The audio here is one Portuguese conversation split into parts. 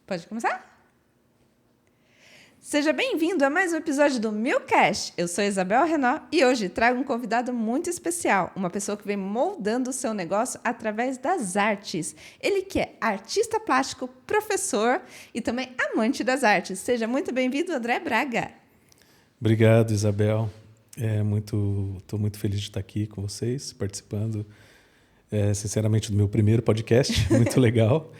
Pode começar? Seja bem-vindo a mais um episódio do Milcast. Eu sou Isabel Renault e hoje trago um convidado muito especial, uma pessoa que vem moldando o seu negócio através das artes. Ele que é artista plástico, professor e também amante das artes. Seja muito bem-vindo, André Braga. Obrigado, Isabel. Estou muito feliz de estar aqui com vocês, participando, sinceramente, do meu primeiro podcast. Muito legal.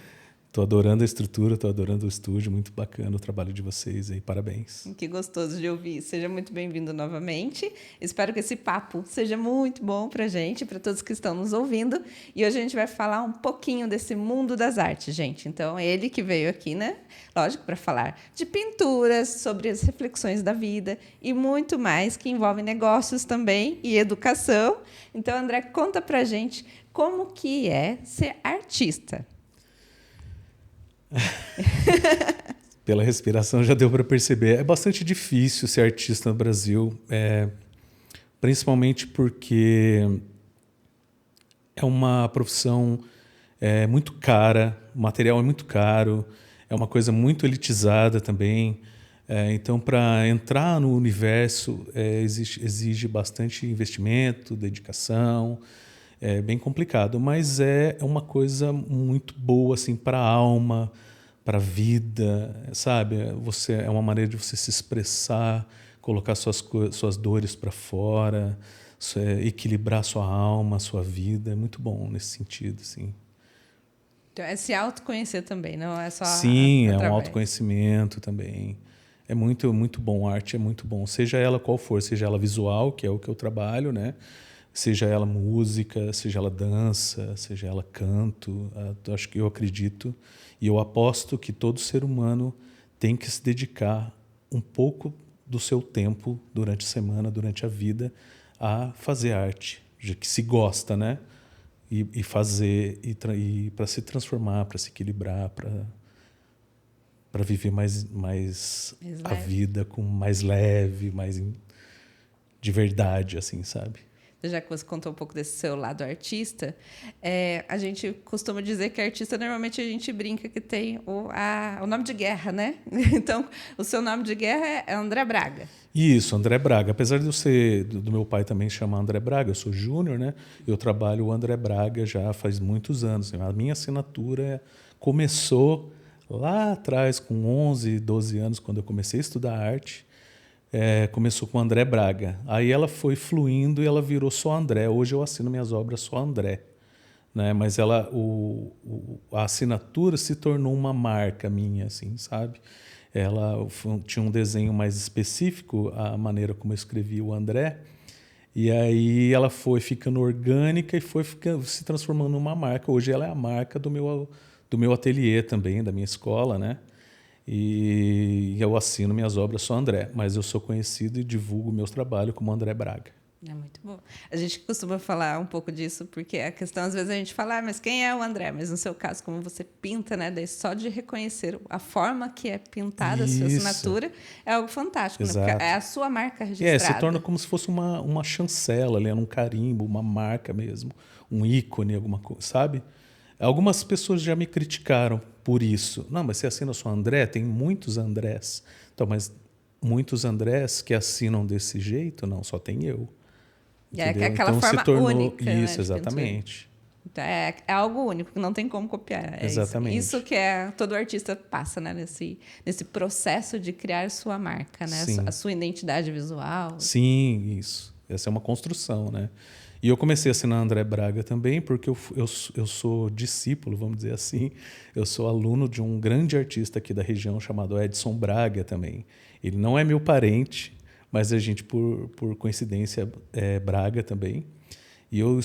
Estou adorando a estrutura, estou adorando o estúdio. Muito bacana o trabalho de vocês aí. Parabéns. Que gostoso de ouvir. Seja muito bem-vindo novamente. Espero que esse papo seja muito bom para a gente, para todos que estão nos ouvindo. E hoje a gente vai falar um pouquinho desse mundo das artes, gente. Então, ele que veio aqui, né? Lógico, para falar de pinturas, sobre as reflexões da vida e muito mais que envolve negócios também e educação. Então, André, conta para a gente como que é ser artista. Pela respiração já deu para perceber. É bastante difícil ser artista no Brasil, principalmente porque é uma profissão muito cara, o material é muito caro, é uma coisa muito elitizada também. Então, para entrar no universo, exige bastante investimento, dedicação. É bem complicado, mas é uma coisa muito boa assim, para a alma, para a vida, sabe? É uma maneira de você se expressar, colocar suas dores para fora, equilibrar sua alma, sua vida. É muito bom nesse sentido, assim. Então, é se autoconhecer também, não é só Sim, é um através. autoconhecimento também. É muito, muito bom. A arte é muito bom. Seja ela qual for, seja ela visual, que é o que eu trabalho, né? Seja ela música, seja ela dança, seja ela canto. Eu acredito e eu aposto que todo ser humano tem que se dedicar um pouco do seu tempo durante a semana, durante a vida, a fazer arte, já que se gosta, né? E fazer, e para se transformar, para se equilibrar, para viver mais a vida com mais leve, de verdade, assim, sabe? Já que você contou um pouco desse seu lado artista, a gente costuma dizer que artista, normalmente a gente brinca que tem o nome de guerra, né? Então, o seu nome de guerra é André Braga. Isso, André Braga. Apesar de eu ser do meu pai também chamar André Braga, eu sou júnior, né? Eu trabalho o André Braga já faz muitos anos. A minha assinatura começou lá atrás, com 11, 12 anos, quando eu comecei a estudar arte. Começou com André Braga. Aí ela foi fluindo e ela virou só André. Hoje eu assino minhas obras só André. Né? Mas a assinatura se tornou uma marca minha, assim, sabe? Ela tinha um desenho mais específico, a maneira como eu escrevi o André, e aí ela foi ficando orgânica e foi se transformando numa marca. Hoje ela é a marca do meu ateliê também, da minha escola, né? E eu assino minhas obras só André, mas eu sou conhecido e divulgo meus trabalhos como André Braga. É muito bom. A gente costuma falar um pouco disso, porque a questão, às vezes, a gente fala, mas quem é o André? Mas no seu caso, como você pinta, né? Daí só de reconhecer a forma que é pintada a sua assinatura é algo fantástico, né? Porque é a sua marca registrada. Se torna como se fosse uma chancela, ali, um carimbo, uma marca mesmo, um ícone, alguma coisa, sabe? Algumas pessoas já me criticaram por isso. Não, mas você assina só André? Tem muitos Andrés. Então, mas muitos Andrés que assinam desse jeito? Não, só tem eu. É aquela então, forma se tornou única. Isso, né, exatamente. Então, é algo único, que não tem como copiar. Exatamente. Isso que todo artista passa, né? Nesse processo de criar sua marca, né? A sua identidade visual. Sim, isso. Essa é uma construção, né? E eu comecei a assinar André Braga também porque eu sou discípulo, vamos dizer assim. Eu sou aluno de um grande artista aqui da região chamado Edson Braga também. Ele não é meu parente, mas a gente, por coincidência, é Braga também. E eu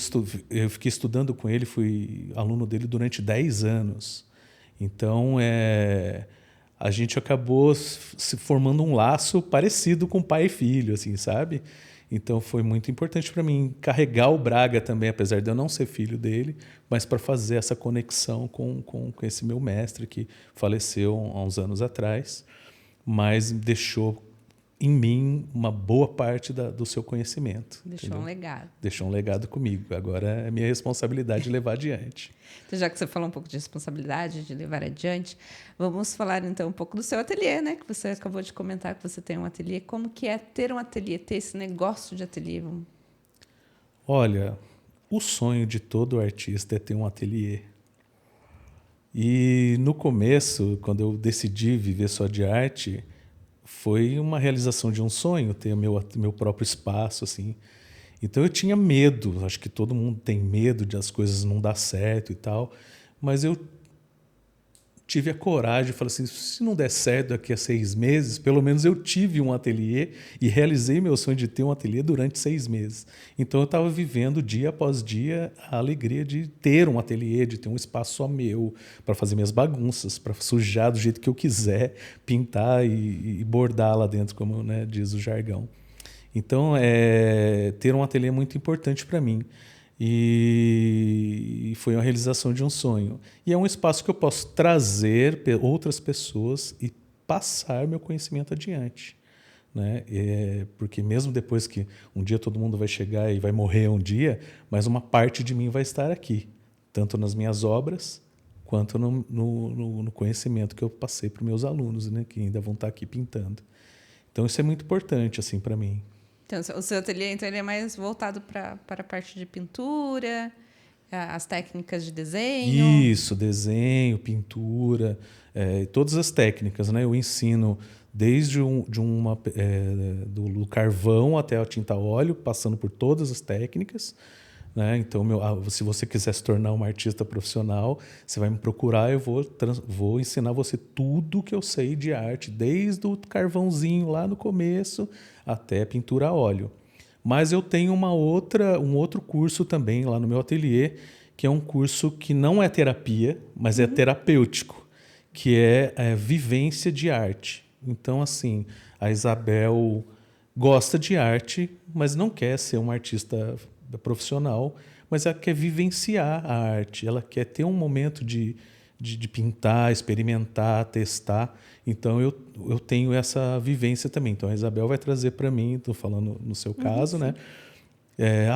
fiquei estudando com ele, fui aluno dele durante 10 anos. Então, a gente acabou se formando um laço parecido com pai e filho, assim, sabe? Então, foi muito importante para mim carregar o Braga também, apesar de eu não ser filho dele, mas para fazer essa conexão com esse meu mestre que faleceu há uns anos atrás, mas deixou em mim uma boa parte do seu conhecimento. Deixou entendeu? um legado. Deixou um legado comigo. Agora é minha responsabilidade de levar adiante. Então, já que você falou um pouco de responsabilidade, de levar adiante, vamos falar então um pouco do seu ateliê, né? Que você acabou de comentar que você tem um ateliê. Como que é ter um ateliê, ter esse negócio de ateliê? Olha, o sonho de todo artista é ter um ateliê. E no começo, quando eu decidi viver só de arte, foi uma realização de um sonho, ter meu próprio espaço, assim. Então eu tinha medo, acho que todo mundo tem medo de as coisas não dar certo e tal, mas eu tive a coragem de falar assim, se não der certo daqui a 6 meses, pelo menos eu tive um ateliê e realizei meu sonho de ter um ateliê durante 6 meses. Então eu estava vivendo dia após dia a alegria de ter um ateliê, de ter um espaço só meu, para fazer minhas bagunças, para sujar do jeito que eu quiser, pintar e bordar lá dentro, como, né, diz o jargão. Então, ter um ateliê é muito importante para mim. E foi uma realização de um sonho. E é um espaço que eu posso trazer outras pessoas e passar meu conhecimento adiante. Né? Porque mesmo depois que um dia todo mundo vai chegar e vai morrer um dia, mas uma parte de mim vai estar aqui. Tanto nas minhas obras, quanto no conhecimento que eu passei para os meus alunos, né? Que ainda vão estar aqui pintando. Então, isso é muito importante assim, para mim. Então, o seu ateliê então, ele é mais voltado para a parte de pintura, as técnicas de desenho? Isso, desenho, pintura, todas as técnicas. Né? Eu ensino desde do carvão até a tinta a óleo, passando por todas as técnicas. Né? Então, se você quiser se tornar uma artista profissional, você vai me procurar, eu vou ensinar você tudo que eu sei de arte, desde o carvãozinho lá no começo até pintura a óleo. Mas eu tenho um outro curso também lá no meu ateliê, que é um curso que não é terapia, mas é terapêutico, que é vivência de arte. Então, assim, a Isabel gosta de arte, mas não quer ser uma artista profissional, mas ela quer vivenciar a arte, ela quer ter um momento de pintar, experimentar, testar. Então, eu tenho essa vivência também. Então, a Isabel vai trazer para mim, estou falando no seu caso, né?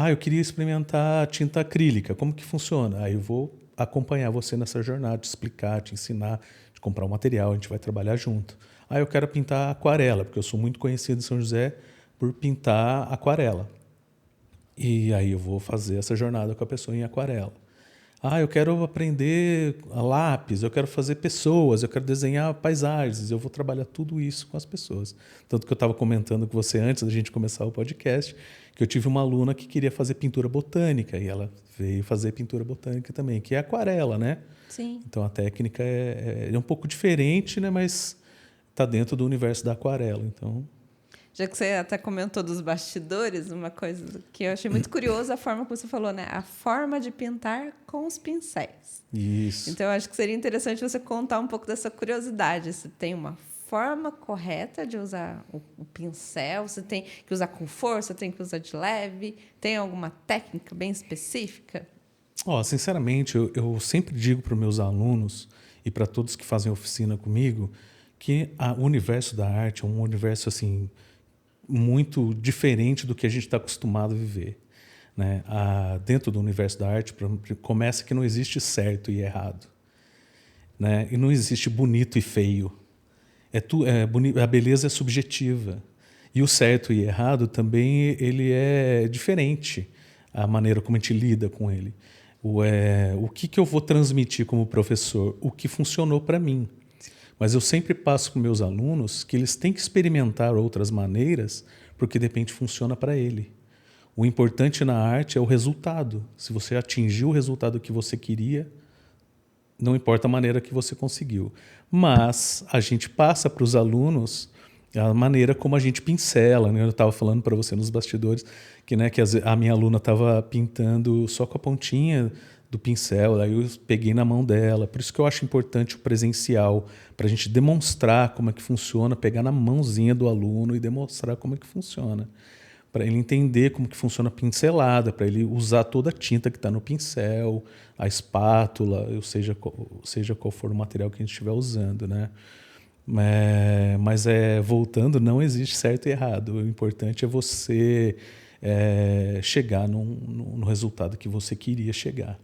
Eu queria experimentar tinta acrílica, como que funciona? Aí eu vou acompanhar você nessa jornada, te explicar, te ensinar, te comprar o material, a gente vai trabalhar junto. Eu quero pintar aquarela, porque eu sou muito conhecido em São José por pintar aquarela. E aí eu vou fazer essa jornada com a pessoa em aquarela. Eu quero aprender a lápis, eu quero fazer pessoas, eu quero desenhar paisagens, eu vou trabalhar tudo isso com as pessoas. Tanto que eu estava comentando com você antes da gente começar o podcast, que eu tive uma aluna que queria fazer pintura botânica, e ela veio fazer pintura botânica também, que é aquarela, né? Sim. Então a técnica é um pouco diferente, né? Mas está dentro do universo da aquarela, então... Já que você até comentou dos bastidores, uma coisa que eu achei muito curiosa, a forma como você falou, né? A forma de pintar com os pincéis. Isso. Então, eu acho que seria interessante você contar um pouco dessa curiosidade. Você tem uma forma correta de usar o pincel? Você tem que usar com força? Tem que usar de leve? Tem alguma técnica bem específica? Sinceramente, eu sempre digo para os meus alunos e para todos que fazem oficina comigo que o universo da arte é um universo assim muito diferente do que a gente está acostumado a viver. Né? Dentro do universo da arte, começa que não existe certo e errado. Né? E não existe bonito e feio. A beleza é subjetiva. E o certo e errado também ele é diferente, a maneira como a gente lida com ele. O que eu vou transmitir como professor? O que funcionou para mim. Mas eu sempre passo para meus alunos que eles têm que experimentar outras maneiras, porque de repente funciona para ele. O importante na arte é o resultado. Se você atingiu o resultado que você queria, não importa a maneira que você conseguiu. Mas a gente passa para os alunos a maneira como a gente pincela. Né? Eu estava falando para você nos bastidores que a minha aluna estava pintando só com a pontinha do pincel, daí eu peguei na mão dela. Por isso que eu acho importante o presencial, para a gente demonstrar como é que funciona, pegar na mãozinha do aluno e demonstrar como é que funciona. Para ele entender como que funciona a pincelada, para ele usar toda a tinta que está no pincel, a espátula, seja qual for o material que a gente estiver usando. Né? Mas voltando, não existe certo e errado. O importante é você chegar no resultado que você queria chegar.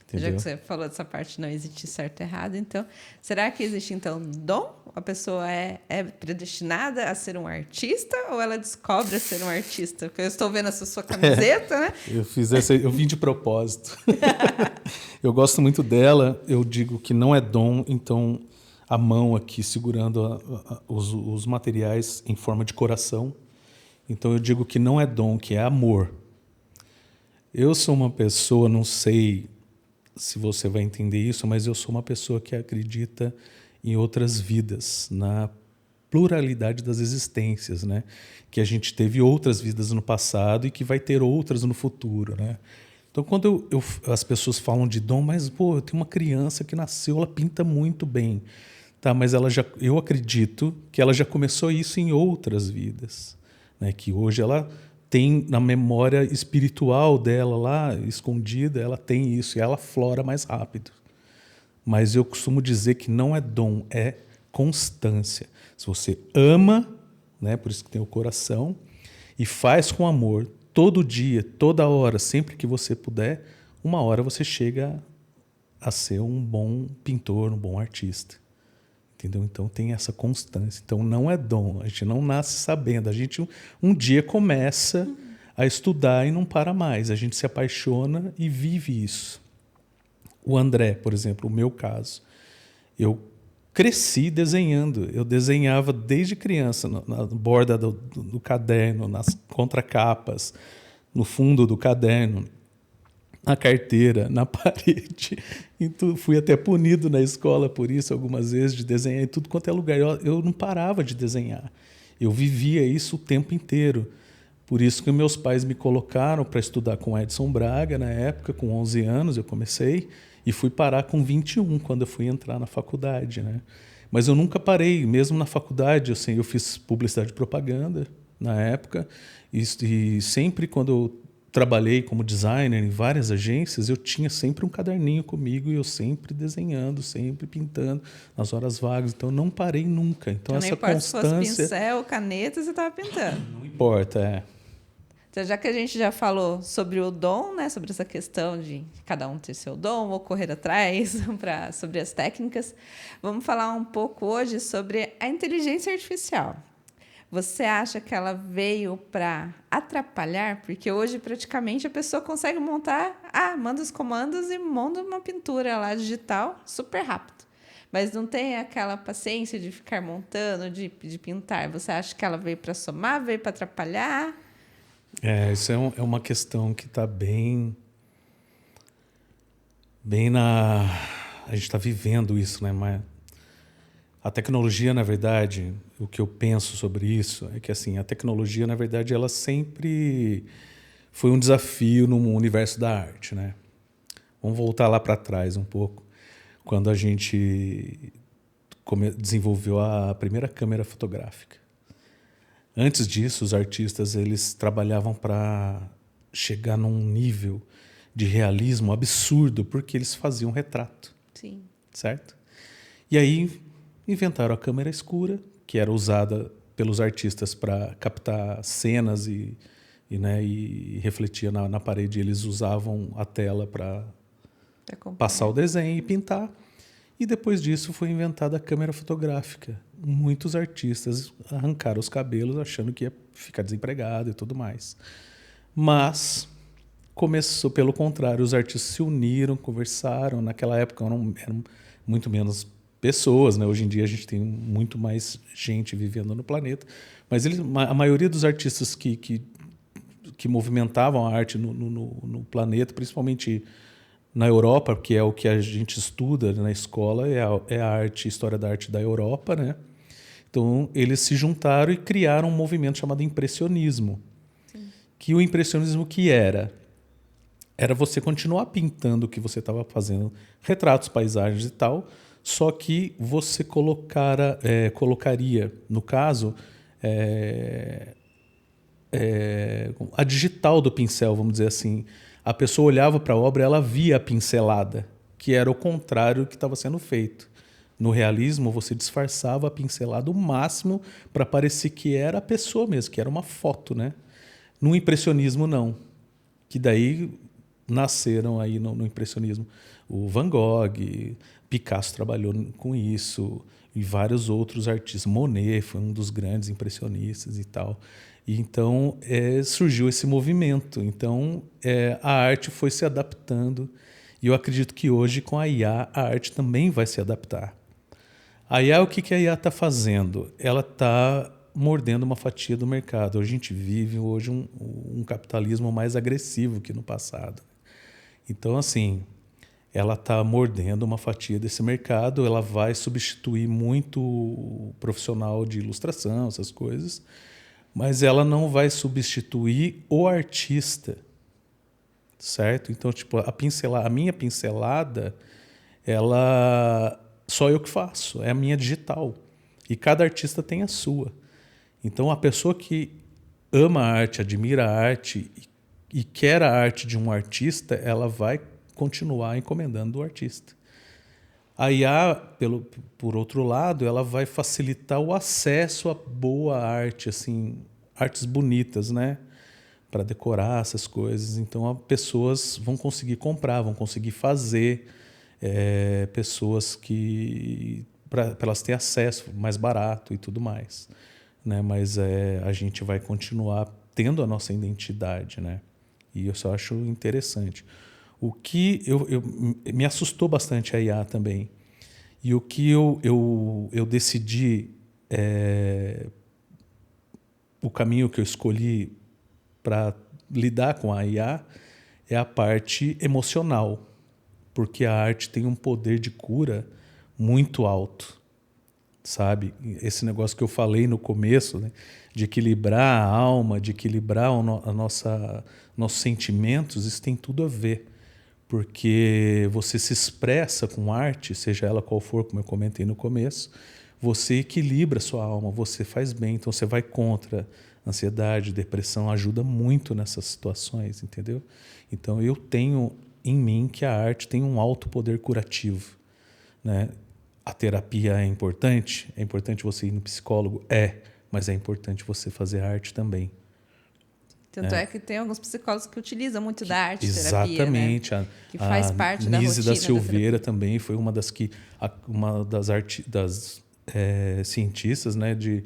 Entendeu? Já que você falou dessa parte não existe certo e errado, então, será que existe, então, dom? A pessoa é predestinada a ser um artista ou ela descobre a ser um artista? Porque eu estou vendo essa sua camiseta, né? Eu vim de propósito. Eu gosto muito dela, eu digo que não é dom, então a mão aqui segurando os materiais em forma de coração. Então eu digo que não é dom, que é amor. Eu sou uma pessoa, não sei se você vai entender isso, mas eu sou uma pessoa que acredita em outras vidas, na pluralidade das existências, né? Que a gente teve outras vidas no passado e que vai ter outras no futuro, né? Então, quando as pessoas falam de dom, mas pô, eu tenho uma criança que nasceu, ela pinta muito bem, tá? Mas eu acredito que ela já começou isso em outras vidas, né? Que hoje ela tem na memória espiritual dela lá, escondida, ela tem isso, e ela flora mais rápido. Mas eu costumo dizer que não é dom, é constância. Se você ama, né, por isso que tem o coração, e faz com amor, todo dia, toda hora, sempre que você puder, uma hora você chega a ser um bom pintor, um bom artista. Entendeu? Então tem essa constância. Então não é dom, a gente não nasce sabendo. A gente um dia começa a estudar e não para mais. A gente se apaixona e vive isso. O André, por exemplo, o meu caso, eu cresci desenhando. Eu desenhava desde criança, na borda do caderno, nas contracapas, no fundo do caderno, na carteira, na parede. Então, fui até punido na escola por isso algumas vezes, de desenhar em tudo quanto é lugar. Eu não parava de desenhar. Eu vivia isso o tempo inteiro. Por isso que meus pais me colocaram para estudar com Edson Braga, na época, com 11 anos eu comecei, e fui parar com 21, quando eu fui entrar na faculdade, né? Mas eu nunca parei, mesmo na faculdade, assim, eu fiz publicidade e propaganda na época, e sempre quando eu trabalhei como designer em várias agências, eu tinha sempre um caderninho comigo e eu sempre desenhando, sempre pintando nas horas vagas. Então, eu não parei nunca. Então, essa importa constância... se fosse pincel ou caneta, você estava pintando. Não importa, Então, já que a gente já falou sobre o dom, né, sobre essa questão de cada um ter seu dom ou correr atrás, sobre as técnicas, vamos falar um pouco hoje sobre a inteligência artificial. Você acha que ela veio para atrapalhar? Porque hoje, praticamente, a pessoa consegue montar... manda os comandos e monta uma pintura lá digital super rápido. Mas não tem aquela paciência de ficar montando, de pintar. Você acha que ela veio para somar, veio para atrapalhar? Isso é uma questão que está bem na... A gente está vivendo isso, né? Mas a tecnologia, na verdade, o que eu penso sobre isso é que assim, a tecnologia, na verdade, ela sempre foi um desafio no universo da arte, né? Vamos voltar lá para trás um pouco, quando a gente desenvolveu a primeira câmera fotográfica. Antes disso, os artistas eles trabalhavam para chegar num nível de realismo absurdo, porque eles faziam retrato. Sim. Certo? E aí inventaram a câmera escura, que era usada pelos artistas para captar cenas e refletia na parede. Eles usavam a tela para passar o desenho e pintar. E depois disso foi inventada a câmera fotográfica. Muitos artistas arrancaram os cabelos achando que ia ficar desempregado e tudo mais. Mas começou pelo contrário, os artistas se uniram, conversaram. Naquela época eram muito menos pessoas, né? Hoje em dia a gente tem muito mais gente vivendo no planeta. Mas a maioria dos artistas que movimentavam a arte no planeta, principalmente na Europa, que é o que a gente estuda na escola, é a arte, história da arte da Europa, né? Então, eles se juntaram e criaram um movimento chamado impressionismo. Sim. Que o impressionismo que era você continuar pintando o que você estava fazendo, retratos, paisagens e tal, só que você colocaria, no caso, a digital do pincel, vamos dizer assim. A pessoa olhava para a obra e ela via a pincelada, que era o contrário do que estava sendo feito No realismo, você disfarçava a pincelada o máximo para parecer que era a pessoa mesmo, que era uma foto, né? No impressionismo, não. Que daí nasceram aí no impressionismo o Van Gogh, Picasso trabalhou com isso, e vários outros artistas. Monet foi um dos grandes impressionistas e tal. E então surgiu esse movimento. Então a arte foi se adaptando. E eu acredito que hoje, com a IA, a arte também vai se adaptar. A IA, o que a IA está fazendo? Ela está mordendo uma fatia do mercado. A gente vive hoje um capitalismo mais agressivo que no passado. Então, assim, ela está mordendo uma fatia desse mercado, ela vai substituir muito o profissional de ilustração, essas coisas, mas ela não vai substituir o artista, certo? Então, tipo, a minha pincelada, ela só eu que faço, é a minha digital. E cada artista tem a sua. Então, a pessoa que ama a arte, admira a arte e quer a arte de um artista, ela vai continuar encomendando do artista. A IA, por outro lado, ela vai facilitar o acesso a boa arte, assim, artes bonitas, né? Para decorar essas coisas. Então, as pessoas vão conseguir comprar, vão conseguir fazer, pessoas que para elas terem acesso mais barato e tudo mais, né? Mas a gente vai continuar tendo a nossa identidade, né? E eu só acho interessante. O que me assustou bastante a IA também. E o que eu decidi, o caminho que eu escolhi para lidar com a IA é a parte emocional, porque a arte tem um poder de cura muito alto, sabe? Esse negócio que eu falei no começo, né? De equilibrar a alma, de equilibrar nossos sentimentos, isso tem tudo a ver. Porque você se expressa com arte, seja ela qual for, como eu comentei no começo, você equilibra a sua alma, você faz bem, então você vai contra ansiedade, depressão, ajuda muito nessas situações, entendeu? Então eu tenho em mim que a arte tem um alto poder curativo, né? A terapia é importante você ir no psicólogo? Mas é importante você fazer arte também. Tanto é que tem alguns psicólogos que utilizam muito da arte Exatamente. Terapia, né? Que faz parte da Nise rotina da Silveira também foi uma das cientistas, né, de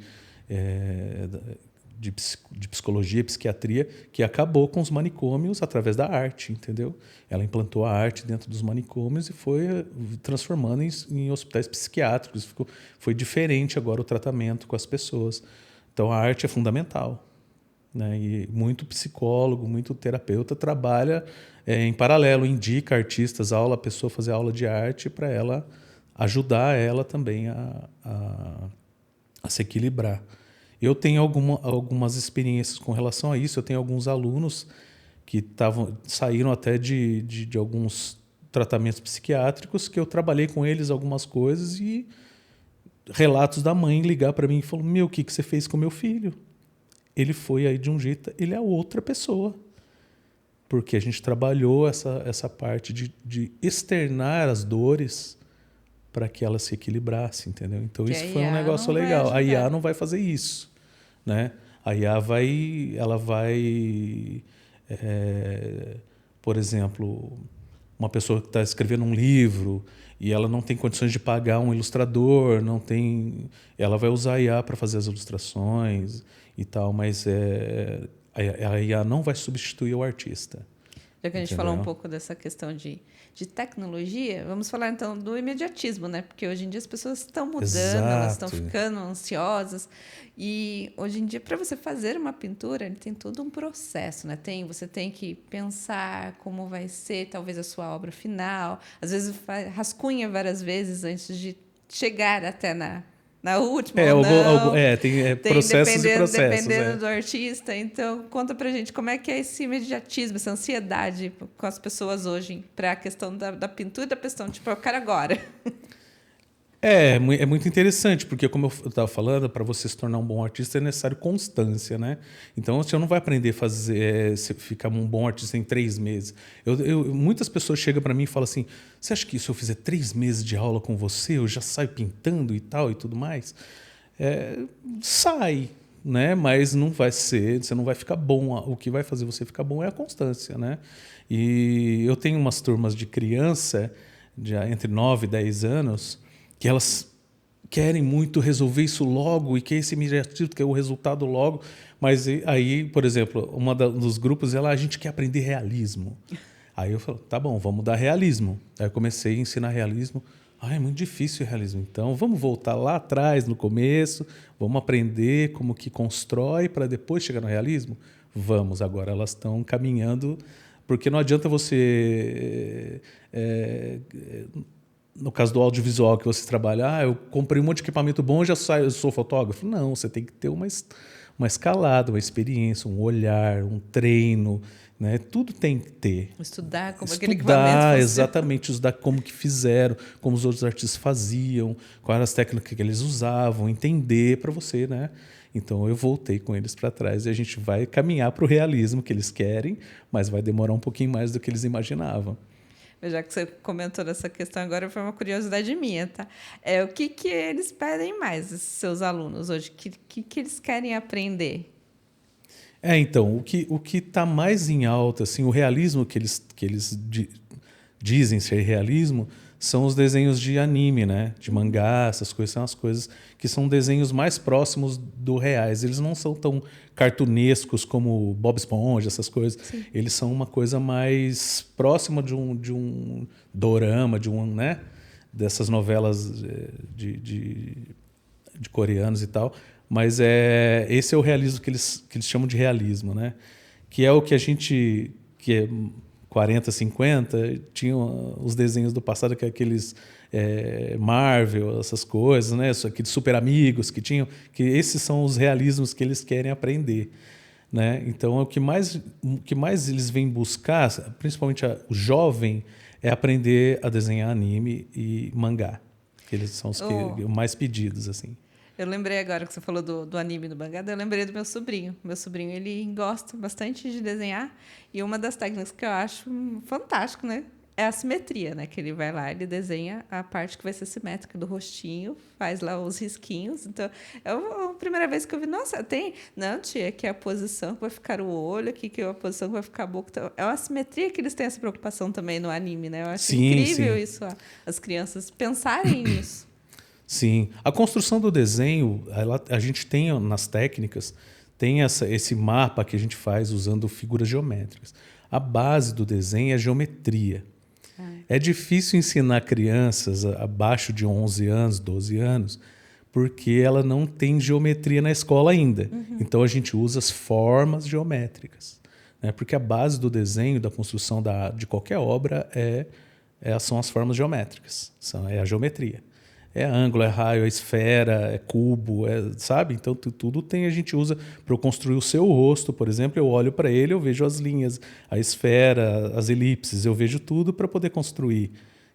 psicologia e psiquiatria que acabou com os manicômios através da arte, entendeu? Ela implantou a arte dentro dos manicômios e foi transformando em hospitais psiquiátricos. Foi diferente agora o tratamento com as pessoas. Então a arte é fundamental. Né? E muito psicólogo, muito terapeuta trabalha em paralelo, indica artistas, a pessoa fazer aula de arte para ela ajudar ela também a se equilibrar. Eu tenho algumas experiências com relação a isso. Eu tenho alguns alunos que saíram até de alguns tratamentos psiquiátricos que eu trabalhei com eles algumas coisas e relatos da mãe ligar para mim e falar: o que você fez com meu filho? Ele foi aí de um jeito, ele é outra pessoa. Porque a gente trabalhou essa parte de externar as dores para que ela se equilibrasse, entendeu? Então que isso foi um negócio legal. A IA não vai fazer isso, né? A IA vai, por exemplo, uma pessoa que está escrevendo um livro e ela não tem condições de pagar um ilustrador, ela vai usar a IA para fazer as ilustrações e tal, mas a IA não vai substituir o artista. Já que a gente falou um pouco dessa questão de tecnologia, vamos falar então do imediatismo, né? Porque hoje em dia as pessoas estão mudando, Exato. Elas estão ficando ansiosas. E hoje em dia, para você fazer uma pintura, ele tem todo um processo, né? Você tem que pensar como vai ser talvez a sua obra final. Às vezes rascunha várias vezes antes de chegar até na última ou não. Tem processos e processos. Dependendo do artista. Então, conta pra gente como é que é esse imediatismo, essa ansiedade com as pessoas hoje para a questão da pintura e da questão, tipo, eu quero agora. É muito interessante, porque como eu estava falando, para você se tornar um bom artista é necessário constância, né? Então, você não vai aprender a fazer, ficar um bom artista em 3 meses. Muitas pessoas chegam para mim e falam assim, você acha que se eu fizer 3 meses de aula com você, eu já saio pintando e tal e tudo mais? Sai, né? Mas não vai ser, você não vai ficar bom. O que vai fazer você ficar bom é a constância, né? E eu tenho umas turmas de criança, entre 9 e 10 anos, que elas querem muito resolver isso logo e que esse imediatismo, que é o resultado logo. Mas aí, por exemplo, dos grupos, a gente quer aprender realismo. Aí eu falo, tá bom, vamos dar realismo. Aí eu comecei a ensinar realismo. É muito difícil o realismo. Então, vamos voltar lá atrás, no começo, vamos aprender como que constrói para depois chegar no realismo? Vamos, agora elas estão caminhando, porque não adianta você... no caso do audiovisual que você trabalha, eu comprei um monte de equipamento bom e eu sou fotógrafo. Não, você tem que ter uma escalada, uma experiência, um olhar, um treino, né? Tudo tem que ter. Estudar como aquele equipamento funciona. Exatamente, estudar como que fizeram, como os outros artistas faziam, quais eram as técnicas que eles usavam, entender para você, né? Então eu voltei com eles para trás e a gente vai caminhar para o realismo que eles querem, mas vai demorar um pouquinho mais do que eles imaginavam. Já que você comentou dessa questão agora, foi uma curiosidade minha, tá? O que eles pedem mais, esses seus alunos hoje? O que eles querem aprender? Então, o que está mais em alta, assim, o realismo que eles dizem ser realismo, são os desenhos de anime, né? De mangá, essas coisas são as coisas que são desenhos mais próximos do reais. Eles não são tão cartunescos como Bob Esponja, essas coisas. Sim. Eles são uma coisa mais próxima de um dorama, né? Dessas novelas de coreanos e tal. Mas esse é o realismo que eles chamam de realismo, né? Que é o que a gente... que é 40, 50, tinham os desenhos do passado, que é aqueles Marvel, essas coisas, né? Aqueles super amigos que tinham, que esses são os realismos que eles querem aprender, né? Então, o que mais eles vêm buscar, principalmente o jovem, é aprender a desenhar anime e mangá. Eles são os mais pedidos, assim. Eu lembrei agora que você falou do anime do mangá, eu lembrei do meu sobrinho. Meu sobrinho, ele gosta bastante de desenhar e uma das técnicas que eu acho fantástico, né? É a simetria, né? Que ele vai lá, ele desenha a parte que vai ser simétrica do rostinho, faz lá os risquinhos. Então, é a primeira vez que eu vi, nossa, tem... Não, tia, aqui é a posição que vai ficar o olho, aqui que é a posição que vai ficar a boca. Então, é uma simetria que eles têm essa preocupação também no anime, né? Eu acho incrível isso, as crianças pensarem nisso. Sim. A construção do desenho, a gente tem nas técnicas, tem esse mapa que a gente faz usando figuras geométricas. A base do desenho é a geometria. É difícil ensinar crianças abaixo de 11 anos, 12 anos, porque ela não tem geometria na escola ainda. Uhum. Então, a gente usa as formas geométricas, né? Porque a base do desenho, da construção de qualquer obra são as formas geométricas, é a geometria. É ângulo, é raio, é esfera, é cubo, sabe? Então, tudo a gente usa para eu construir o seu rosto, por exemplo. Eu olho para ele, eu vejo as linhas, a esfera, as elipses, eu vejo tudo para poder construir,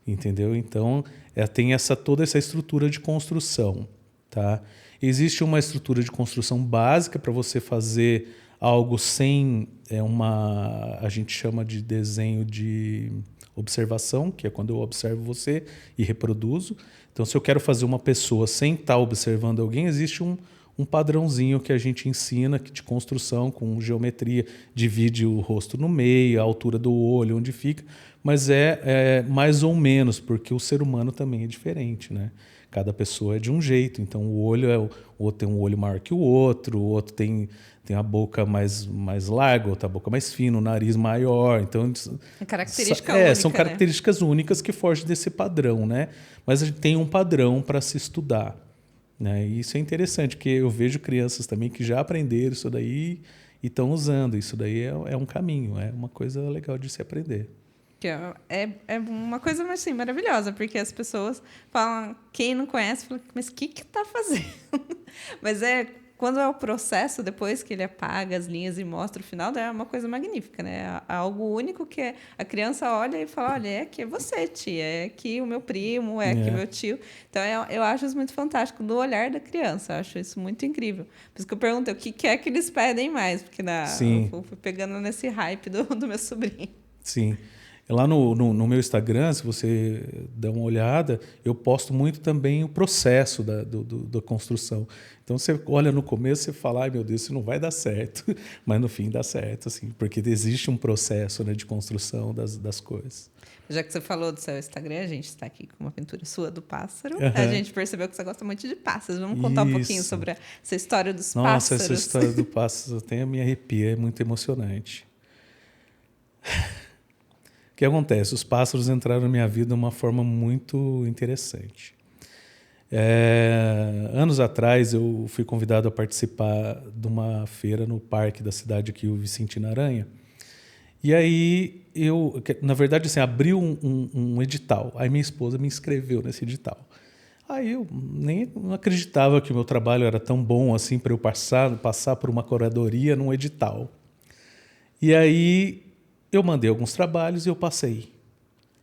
entendeu? Então, tem toda essa estrutura de construção, tá? Existe uma estrutura de construção básica para você fazer algo sem a gente chama de desenho de observação, que é quando eu observo você e reproduzo. Então, se eu quero fazer uma pessoa sem estar observando alguém, existe um padrãozinho que a gente ensina de construção com geometria, divide o rosto no meio, a altura do olho, onde fica, mas é mais ou menos, porque o ser humano também é diferente, né? Cada pessoa é de um jeito, então o outro tem um olho maior que o outro tem a boca mais larga, outra boca mais fina, o nariz maior. Então, é característica única, são características únicas que fogem desse padrão, né? Mas a gente tem um padrão para se estudar, né? E isso é interessante, porque eu vejo crianças também que já aprenderam isso daí e estão usando. Isso daí é um caminho, é uma coisa legal de se aprender. É uma coisa assim, maravilhosa, porque as pessoas falam, quem não conhece, fala, mas o que está fazendo? Mas quando é o processo, depois que ele apaga as linhas e mostra o final, é uma coisa magnífica, né? É algo único que a criança olha e fala, olha, é aqui é você, tia, é aqui o meu primo, é aqui meu tio. Então, eu acho isso muito fantástico, do olhar da criança, eu acho isso muito incrível. Por isso que eu perguntei, o que é que eles pedem mais? Porque eu fui pegando nesse hype do meu sobrinho. Sim. Lá no meu Instagram, se você der uma olhada, eu posto muito também o processo da construção. Então, você olha no começo e fala, ai meu Deus, isso não vai dar certo. Mas no fim dá certo, assim, porque existe um processo, né, de construção das coisas. Já que você falou do seu Instagram, a gente está aqui com uma pintura sua do pássaro. Uhum. A gente percebeu que você gosta muito de pássaros. Vamos contar um pouquinho sobre essa história dos pássaros? Nossa, essa história do pássaro até me arrepia, é muito emocionante. O que acontece? Os pássaros entraram na minha vida de uma forma muito interessante. Anos atrás, eu fui convidado a participar de uma feira no parque da cidade aqui, o Vicentino Aranha. E aí, na verdade, assim, abriu um edital. Aí minha esposa me inscreveu nesse edital. Aí eu nem não acreditava que o meu trabalho era tão bom assim para eu passar por uma curadoria num edital. E aí eu mandei alguns trabalhos e eu passei.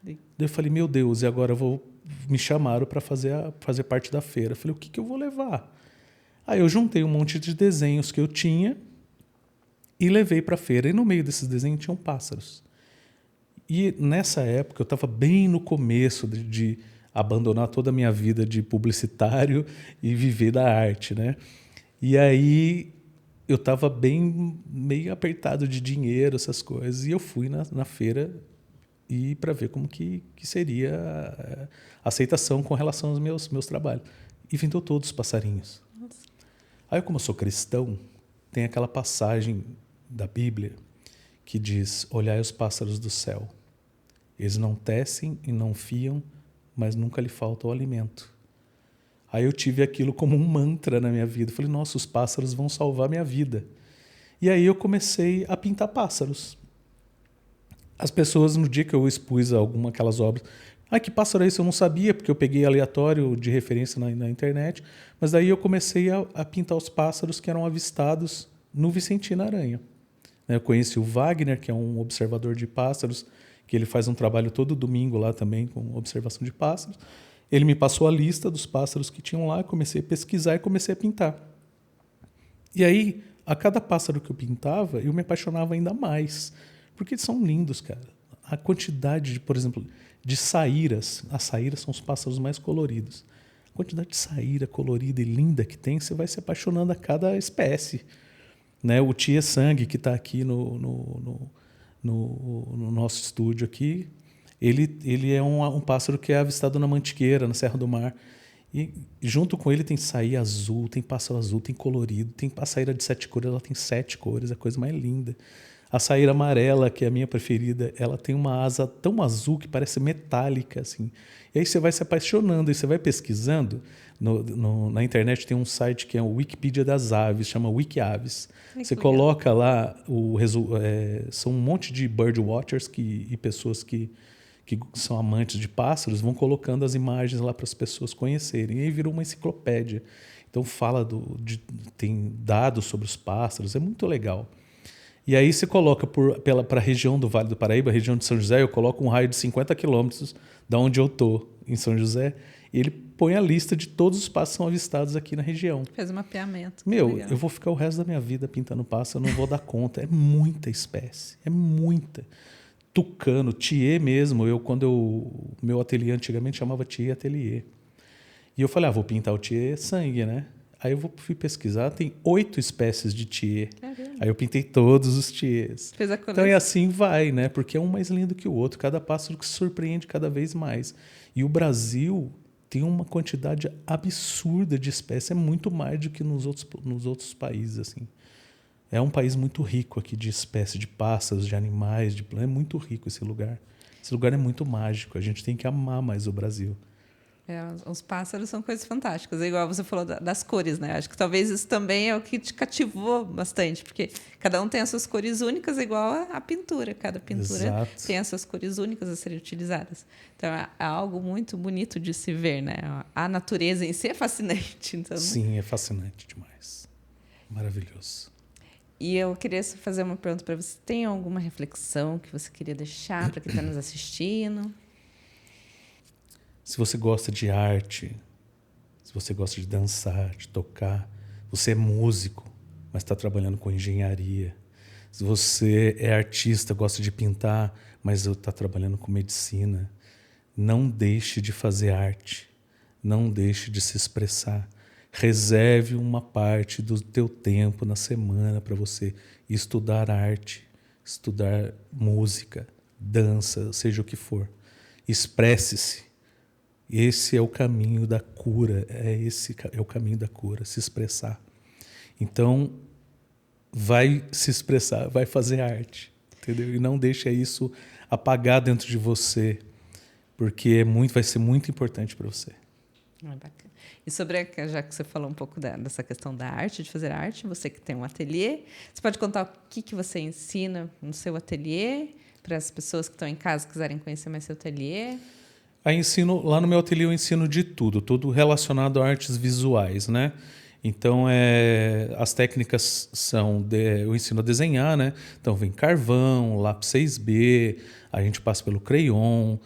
Daí eu falei, meu Deus, e agora me chamaram para fazer parte da feira. Eu falei, o que eu vou levar? Aí eu juntei um monte de desenhos que eu tinha e levei para a feira. E no meio desses desenhos tinham pássaros. E nessa época eu estava bem no começo de abandonar toda a minha vida de publicitário e viver da arte, né? E aí eu estava meio apertado de dinheiro, essas coisas, e eu fui na feira para ver como que seria a aceitação com relação aos meus trabalhos. E vendeu todos os passarinhos. Nossa. Aí, como eu sou cristão, tem aquela passagem da Bíblia que diz, olhai os pássaros do céu. Eles não tecem e não fiam, mas nunca lhe falta o alimento. Aí eu tive aquilo como um mantra na minha vida. Falei, nossa, os pássaros vão salvar minha vida. E aí eu comecei a pintar pássaros. As pessoas, no dia que eu expus aquelas obras, que pássaro é esse? Eu não sabia, porque eu peguei aleatório de referência na internet. Mas daí eu comecei a pintar os pássaros que eram avistados no Vicentino Aranha. Eu conheci o Wagner, que é um observador de pássaros, que ele faz um trabalho todo domingo lá também com observação de pássaros. Ele me passou a lista dos pássaros que tinham lá, comecei a pesquisar e comecei a pintar. E aí, a cada pássaro que eu pintava, eu me apaixonava ainda mais, porque eles são lindos, cara. A quantidade, por exemplo, de saíras, as saíras são os pássaros mais coloridos. A quantidade de saíra colorida e linda que tem, você vai se apaixonando a cada espécie. Né? O Tia Sangue, que está aqui no nosso estúdio aqui, ele é um pássaro que é avistado na Mantiqueira, na Serra do Mar. E junto com ele tem saíra azul, tem pássaro azul, tem colorido, tem a saíra de 7 cores, ela tem 7 cores, a coisa mais linda. A saíra amarela, que é a minha preferida, ela tem uma asa tão azul que parece metálica, assim. E aí você vai se apaixonando, e você vai pesquisando. Na internet tem um site que é o Wikipedia das aves, chama Wikiaves. Você coloca lá, são um monte de birdwatchers e pessoas que são amantes de pássaros, vão colocando as imagens lá para as pessoas conhecerem. E aí virou uma enciclopédia. Então tem dados sobre os pássaros, é muito legal. E aí você coloca para a região do Vale do Paraíba, a região de São José, eu coloco um raio de 50 quilômetros da onde eu estou, em São José, e ele põe a lista de todos os pássaros que são avistados aqui na região. Fez um mapeamento. Eu vou ficar o resto da minha vida pintando pássaro, eu não vou dar conta. É muita espécie, é muita. Tucano, Thier mesmo, meu ateliê antigamente chamava Thier Atelier. E eu falei, vou pintar o Thier sangue, né? Aí eu fui pesquisar, tem 8 espécies de Thier. Caramba. Aí eu pintei todos os Thiers. Fez a coleção. Então, assim vai, né? Porque é um mais lindo que o outro. Cada pássaro que se surpreende cada vez mais. E o Brasil tem uma quantidade absurda de espécies. É muito mais do que nos outros países, assim. É um país muito rico aqui de espécies de pássaros, de animais, de plantas. É muito rico esse lugar. Esse lugar é muito mágico. A gente tem que amar mais o Brasil. Os pássaros são coisas fantásticas. Igual você falou das cores, né? Acho que talvez isso também é o que te cativou bastante, porque cada um tem as suas cores únicas, igual a pintura. Cada pintura Exato. tem as suas cores únicas a serem utilizadas. Então, é algo muito bonito de se ver, né? A natureza em si é fascinante. Então, sim, é fascinante demais. Maravilhoso. E eu queria fazer uma pergunta para você. Tem alguma reflexão que você queria deixar para quem está nos assistindo? Se você gosta de arte, se você gosta de dançar, de tocar, você é músico, mas está trabalhando com engenharia. Se você é artista, gosta de pintar, mas está trabalhando com medicina, não deixe de fazer arte. Não deixe de se expressar. Reserve uma parte do teu tempo na semana para você estudar arte, estudar música, dança, seja o que for. Expresse-se. Esse é o caminho da cura, esse é o caminho da cura, se expressar. Então, vai se expressar, vai fazer arte, entendeu? E não deixe isso apagar dentro de você, porque vai ser muito importante para você. Bacana. E já que você falou um pouco dessa questão da arte, de fazer arte, você que tem um ateliê, você pode contar o que você ensina no seu ateliê, para as pessoas que estão em casa quiserem conhecer mais seu ateliê? Lá no meu ateliê eu ensino de tudo relacionado a artes visuais, né? Então, as técnicas eu ensino a desenhar, né? Então, vem carvão, lápis 6B, a gente passa pelo crayon,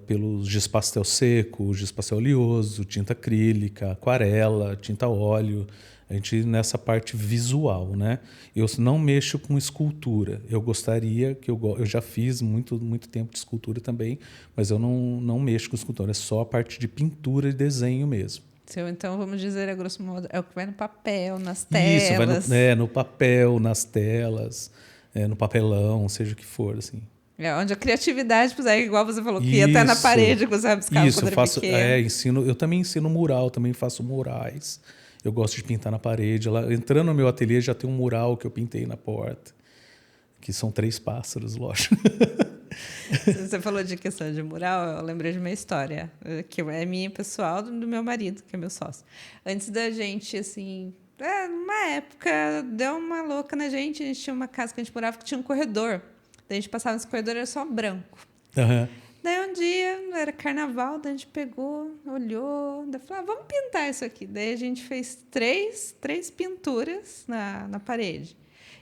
pelo giz pastel seco, giz pastel oleoso, tinta acrílica, aquarela, tinta óleo. A gente nessa parte visual, né? Eu não mexo com escultura. Eu gostaria eu já fiz muito tempo de escultura também, mas eu não mexo com escultura. É só a parte de pintura e desenho mesmo. Então, vamos dizer, a grosso modo, é o que vai no papel, nas telas. Isso, vai no papel, nas telas, no papelão, seja o que for, assim. Onde a criatividade, igual você falou, que ia até na parede que você rabiscava quando era pequeno. Eu também ensino mural, também faço murais. Eu gosto de pintar na parede. Lá, entrando no meu ateliê já tem um mural que eu pintei na porta, que são 3 pássaros, lógico. Você falou de questão de mural, eu lembrei de uma história, que é minha pessoal, do meu marido, que é meu sócio. Antes da gente, assim, numa época, deu uma louca na gente, a gente tinha uma casa que a gente morava que tinha um corredor. Daí a gente passava nesse corredor, era só branco. Uhum. Daí um dia, era carnaval, daí a gente pegou, olhou, daí falou, vamos pintar isso aqui. Daí a gente fez três pinturas na parede.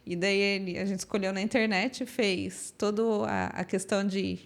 E daí a gente escolheu na internet e fez toda a questão de...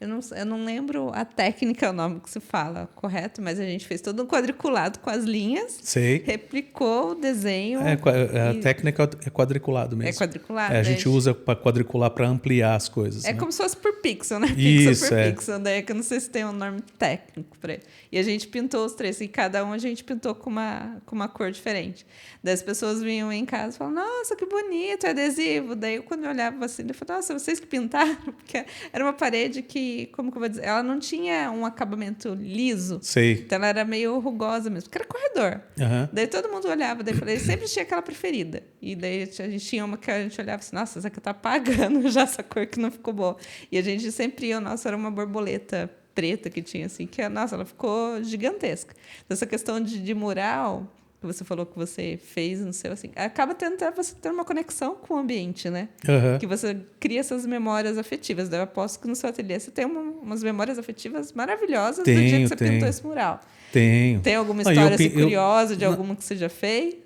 Eu não lembro a técnica, o nome que se fala, correto? Mas a gente fez todo um quadriculado com as linhas. Sei. Replicou o desenho. A técnica é quadriculado mesmo. É quadriculado. A gente usa para quadricular para ampliar as coisas. É, né? Como se fosse por pixel, né? Isso, pixel por pixel. Daí que eu não sei se tem um nome técnico para ele. E a gente pintou os 3. E cada um a gente pintou com uma cor diferente. Daí as pessoas vinham em casa e falavam, nossa, que bonito, é adesivo. Daí quando eu olhava assim, eu falava, nossa, vocês que pintaram? Porque era uma parede que, como que eu vou dizer? Ela não tinha um acabamento liso. Sei. Então ela era meio rugosa mesmo, porque era corredor. Uhum. Daí todo mundo olhava, daí eu falei, sempre tinha aquela preferida. E daí a gente tinha uma que a gente olhava assim, nossa, essa aqui tá apagando já essa cor que não ficou boa. E a gente sempre ia, nossa, era uma borboleta preta que tinha assim, que, nossa, ela ficou gigantesca. Então, essa questão de mural, que você falou que você fez no seu, assim, acaba você ter uma conexão com o ambiente, né? Uhum. Que você cria essas memórias afetivas. Daí eu aposto que no seu ateliê você tem umas memórias afetivas maravilhosas do dia que você pintou esse mural. Tenho. Tem alguma história assim, curiosa de alguma que você já fez?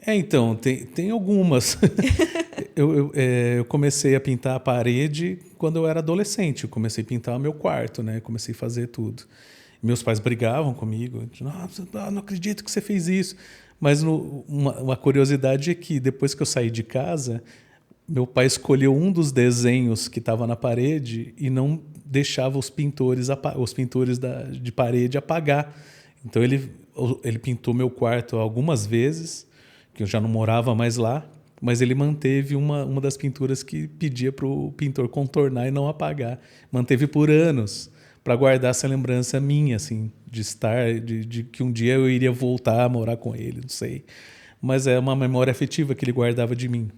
Então, tem algumas. Eu comecei a pintar a parede quando eu era adolescente. Eu comecei a pintar o meu quarto, né? Comecei a fazer tudo. Meus pais brigavam comigo. Não acredito que você fez isso. Mas uma curiosidade é que depois que eu saí de casa, meu pai escolheu um dos desenhos que estava na parede e não deixava os pintores de parede apagar. Então ele pintou meu quarto algumas vezes, que eu já não morava mais lá, mas ele manteve uma das pinturas que pedia para o pintor contornar e não apagar. Manteve por anos, para guardar essa lembrança minha, assim, de que um dia eu iria voltar a morar com ele, não sei. Mas é uma memória afetiva que ele guardava de mim.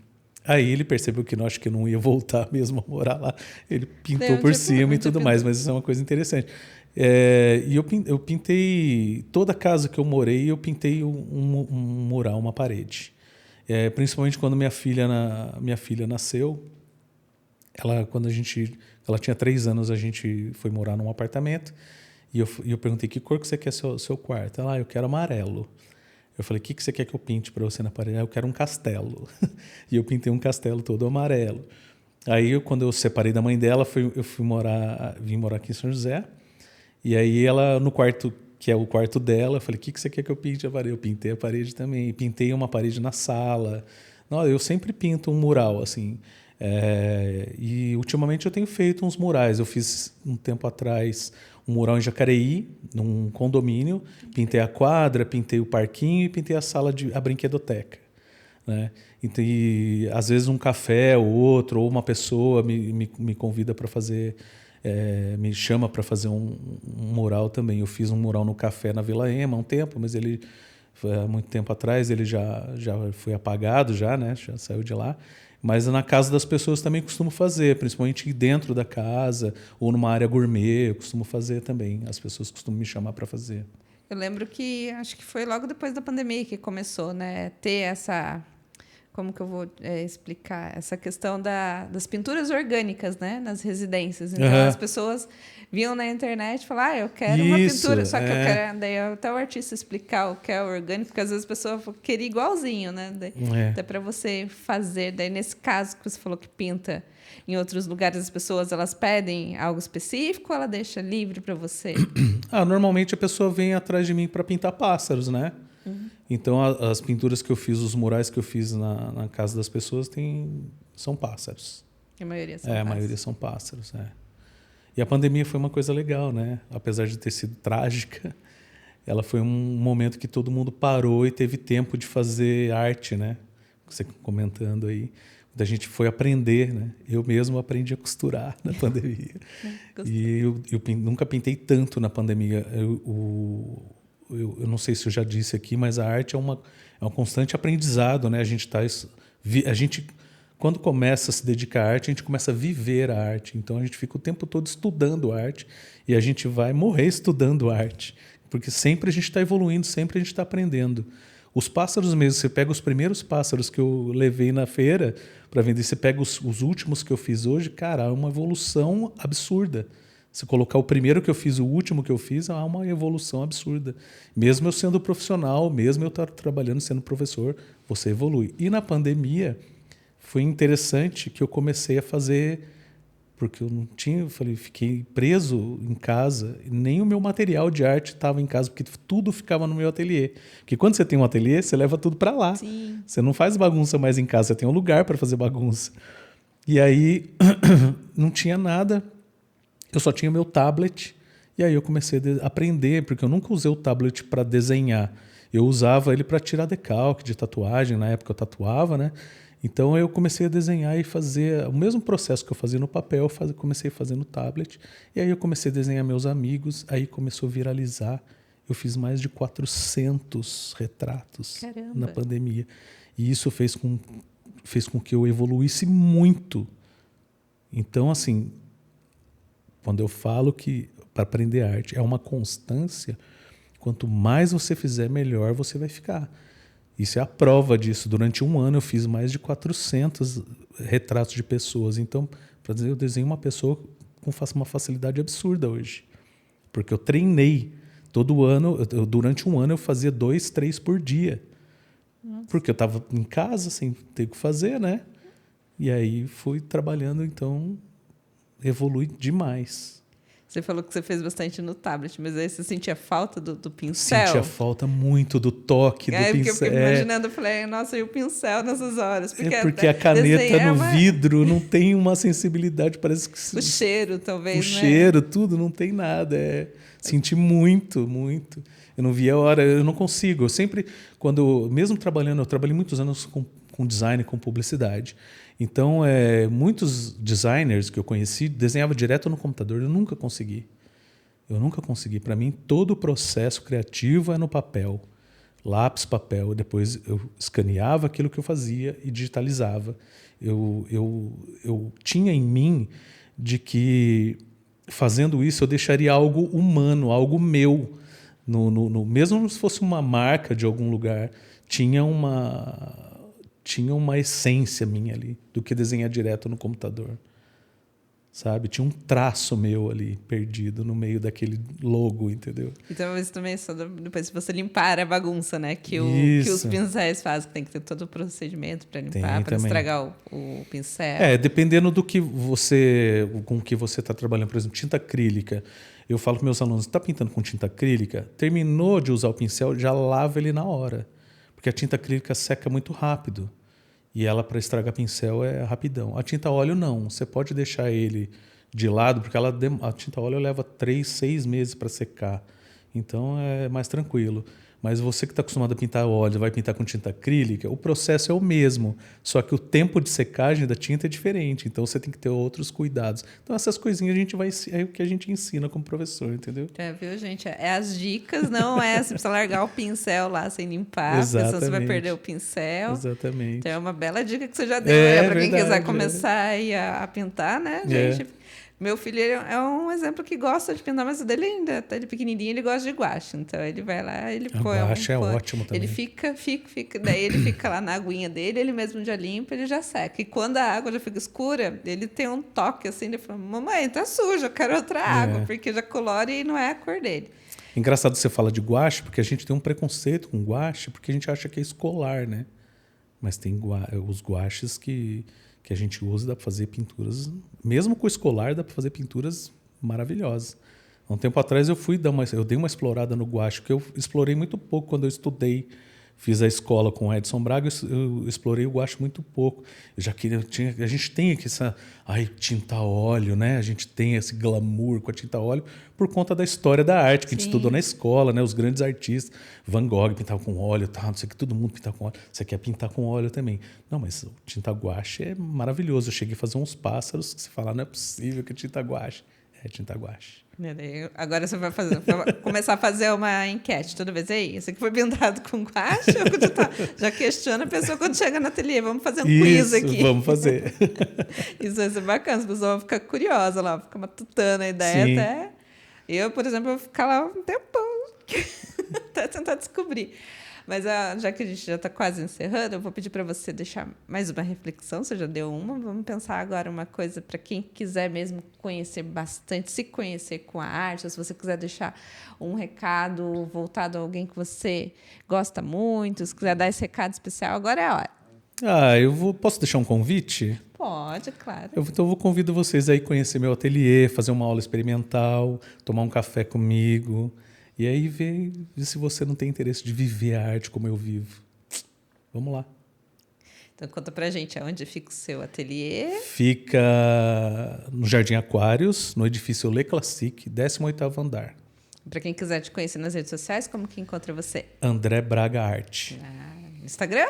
Aí ele percebeu que acho que eu não ia voltar mesmo a morar lá. Ele pintou por cima e tudo mais, mas isso é uma coisa interessante. E eu pintei toda a casa que eu morei, eu pintei um mural, uma parede. Principalmente quando minha filha nasceu, quando ela tinha 3 anos, a gente foi morar num apartamento e eu perguntei que cor que você quer seu quarto. Ela, eu quero amarelo. Eu falei, o que você quer que eu pinte para você na parede? Eu quero um castelo. E eu pintei um castelo todo amarelo. Aí, quando eu separei da mãe dela, vim morar aqui em São José. E aí, ela, no quarto, que é o quarto dela, eu falei, o que você quer que eu pinte a parede? Eu pintei a parede também. E pintei uma parede na sala. Não, eu sempre pinto um mural, assim. E, ultimamente, eu tenho feito uns murais. Eu fiz, um tempo atrás, um mural em Jacareí, num condomínio. Pintei a quadra, pintei o parquinho e pintei a brinquedoteca. Né? Então, e, às vezes um café ou outro, ou uma pessoa me convida para fazer, me chama para fazer um mural também. Eu fiz um mural no café na Vila Ema há um tempo, mas ele há muito tempo atrás ele já foi apagado, né? Já saiu de lá. Mas na casa das pessoas também costumo fazer, principalmente dentro da casa ou numa área gourmet, eu costumo fazer também. As pessoas costumam me chamar para fazer. Eu lembro que acho que foi logo depois da pandemia que começou, né, ter essa, como que eu vou explicar, essa questão das pinturas orgânicas, né, nas residências. Então as pessoas viam na internet e falavam, eu quero uma pintura, só que eu quero, daí até o artista explicar o que é orgânico, porque às vezes a pessoa queria igualzinho, né, até para você fazer. Daí nesse caso que você falou que pinta em outros lugares, as pessoas elas pedem algo específico ou ela deixa livre para você? Normalmente a pessoa vem atrás de mim para pintar pássaros, né? Uhum. Então as pinturas que eu fiz, os murais que eu fiz na casa das pessoas são pássaros. A maioria são pássaros. A maioria são pássaros, E a pandemia foi uma coisa legal, né? Apesar de ter sido trágica, ela foi um momento que todo mundo parou e teve tempo de fazer arte, né? Você comentando aí. A gente foi aprender, né? Eu mesmo aprendi a costurar na pandemia. E eu nunca pintei tanto na pandemia. Eu não sei se eu já disse aqui, mas a arte é um constante aprendizado, né? A gente, quando começa a se dedicar à arte, a gente começa a viver a arte. Então, a gente fica o tempo todo estudando arte e a gente vai morrer estudando arte. Porque sempre a gente está evoluindo, sempre a gente está aprendendo. Os pássaros mesmo, você pega os primeiros pássaros que eu levei na feira para vender, você pega os últimos que eu fiz hoje, cara, é uma evolução absurda. Se colocar o primeiro que eu fiz e o último que eu fiz, há uma evolução absurda. Mesmo eu sendo profissional, mesmo eu trabalhando sendo professor, você evolui. E na pandemia, foi interessante que eu comecei a fazer, porque eu não tinha, fiquei preso em casa, nem o meu material de arte estava em casa, porque tudo ficava no meu ateliê. Porque quando você tem um ateliê, você leva tudo para lá. Sim. Você não faz bagunça mais em casa, você tem um lugar para fazer bagunça. E aí, não tinha nada, eu só tinha meu tablet, e aí eu comecei a aprender, porque eu nunca usei o tablet para desenhar. Eu usava ele para tirar decalque de tatuagem, na época eu tatuava, né? Então eu comecei a desenhar e fazer o mesmo processo que eu fazia no papel, comecei a fazer no tablet. E aí eu comecei a desenhar meus amigos, aí começou a viralizar. Eu fiz mais de 400 retratos na pandemia. E isso fez com que eu evoluísse muito. Então, assim, quando eu falo que para aprender arte é uma constância, quanto mais você fizer, melhor você vai ficar. Isso é a prova disso. Durante um ano eu fiz mais de 400 retratos de pessoas. Então, para dizer, eu desenho uma pessoa com uma facilidade absurda hoje. Porque eu treinei. Todo ano, durante um ano eu fazia 2, 3 por dia. Nossa. Porque eu estava em casa sem ter o que fazer, né? E aí fui trabalhando, então evolui demais. Você falou que você fez bastante no tablet, mas aí você sentia falta do pincel? Sentia falta muito do toque do pincel. Eu fiquei imaginando, eu falei, nossa, e o pincel nessas horas? Porque a caneta no vidro não tem uma sensibilidade, parece que... O cheiro, talvez, o cheiro, tudo, não tem nada. Senti muito, muito. Eu não via a hora, eu não consigo. Eu sempre, mesmo trabalhando, eu trabalhei muitos anos com design, com publicidade. Então, muitos designers que eu conheci desenhavam direto no computador. Eu nunca consegui. Para mim, todo o processo criativo é no papel. Lápis, papel. Depois eu escaneava aquilo que eu fazia e digitalizava. Eu tinha em mim de que, fazendo isso, eu deixaria algo humano, algo meu. Mesmo se fosse uma marca de algum lugar, tinha uma essência minha ali, do que desenhar direto no computador. sabe? Tinha um traço meu ali perdido no meio daquele logo, entendeu? Então, isso também é só depois, se você limpar a bagunça, né? Que os Isso. pincéis fazem, que tem que ter todo o procedimento para Tem limpar, para não também. estragar o pincel. Dependendo com que você está trabalhando, por exemplo, tinta acrílica. Eu falo para meus alunos, está pintando com tinta acrílica? Terminou de usar o pincel, já lava ele na hora. Porque a tinta acrílica seca muito rápido. E ela, para estragar pincel, é rapidão. A tinta óleo, não. Você pode deixar ele de lado, porque a tinta óleo leva 3, 6 meses para secar. Então, é mais tranquilo. Mas você que está acostumado a pintar óleo, vai pintar com tinta acrílica, o processo é o mesmo. Só que o tempo de secagem da tinta é diferente. Então, você tem que ter outros cuidados. Então, essas coisinhas é o que a gente ensina como professor, entendeu? Viu, gente? É as dicas, não é você precisa largar o pincel lá sem limpar, porque senão você vai perder o pincel. Exatamente. Então, é uma bela dica que você já deu para quem quiser verdade, começar aí a pintar, né, gente? Meu filho ele é um exemplo que gosta de pintar, mas o dele ainda tá ele pequenininho, ele gosta de guache. Então ele vai lá, ele põe guache é ótimo também. Ele fica, daí ele fica lá na aguinha dele, ele mesmo já limpa, ele já seca. E quando a água já fica escura, ele tem um toque assim, ele fala: "Mamãe, tá suja, eu quero outra água", porque já colore e não é a cor dele. Engraçado você fala de guache, porque a gente tem um preconceito com guache, porque a gente acha que é escolar, né? Mas tem os guaches que a gente usa, dá para fazer pinturas, mesmo com o escolar, dá para fazer pinturas maravilhosas. Há um tempo atrás eu dei uma explorada no guache, porque eu explorei muito pouco quando eu estudei. Fiz a escola com o Edson Braga, eu explorei o guache muito pouco. Eu já queria, a gente tem aqui essa tinta óleo, né? A gente tem esse glamour com a tinta óleo por conta da história da arte que a gente estudou na escola, né? Os grandes artistas, Van Gogh pintava com óleo, não sei o que, todo mundo pintava com óleo. Você quer pintar com óleo também? Não, mas tinta guache é maravilhoso. Eu cheguei a fazer uns pássaros que você fala, não é possível que é tinta guache. É tinta guache. Agora você vai começar a fazer uma enquete toda vez aí. Esse aqui foi pintado com guache? Já questiona a pessoa quando chega no ateliê. Vamos fazer um quiz aqui. Vamos fazer. Isso vai ser bacana. As pessoas vão ficar curiosas lá, ficar matutando a ideia até. Eu, por exemplo, vou ficar lá um tempão até tentar descobrir. Mas já que a gente já está quase encerrando, eu vou pedir para você deixar mais uma reflexão. Você já deu uma. Vamos pensar agora uma coisa para quem quiser mesmo conhecer bastante, se conhecer com a arte, ou se você quiser deixar um recado voltado a alguém que você gosta muito, se quiser dar esse recado especial, agora é a hora. Posso deixar um convite? Pode, claro. Então eu convido vocês a ir conhecer meu ateliê, fazer uma aula experimental, tomar um café comigo. E aí ver se você não tem interesse de viver a arte como eu vivo. Vamos lá. Então conta pra gente aonde fica o seu ateliê. Fica no Jardim Aquários, no edifício Le Classique, 18º andar. Para quem quiser te conhecer nas redes sociais, como que encontra você? André Braga Arte. Instagram?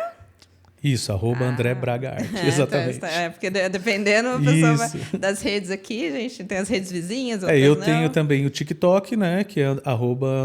Isso, @André Braga Arte, exatamente. Porque dependendo a pessoa das redes aqui, a gente tem as redes vizinhas. Eu tenho também o TikTok, né, que é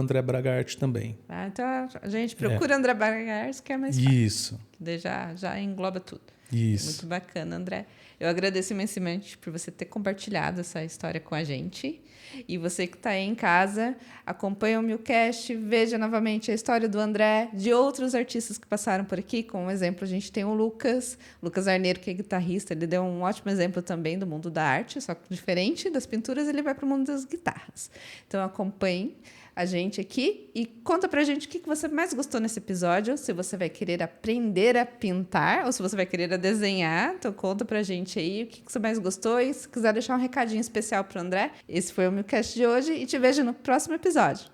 @André Braga Arte também. Então a gente procura André Braga Arte, que é mais fácil. Isso. Que já engloba tudo. Isso. Muito bacana, André. Eu agradeço imensamente por você ter compartilhado essa história com a gente. E você que está aí em casa, acompanha o Milcast, veja novamente a história do André, de outros artistas que passaram por aqui. Como exemplo, a gente tem o Lucas Arneiro, que é guitarrista. Ele deu um ótimo exemplo também do mundo da arte, só que diferente das pinturas, ele vai para o mundo das guitarras. Então, acompanhe a gente aqui e conta pra gente o que você mais gostou nesse episódio, se você vai querer aprender a pintar ou se você vai querer desenhar. Então conta pra gente aí o que você mais gostou e se quiser deixar um recadinho especial pro André. Esse foi o Milcast de hoje e te vejo no próximo episódio.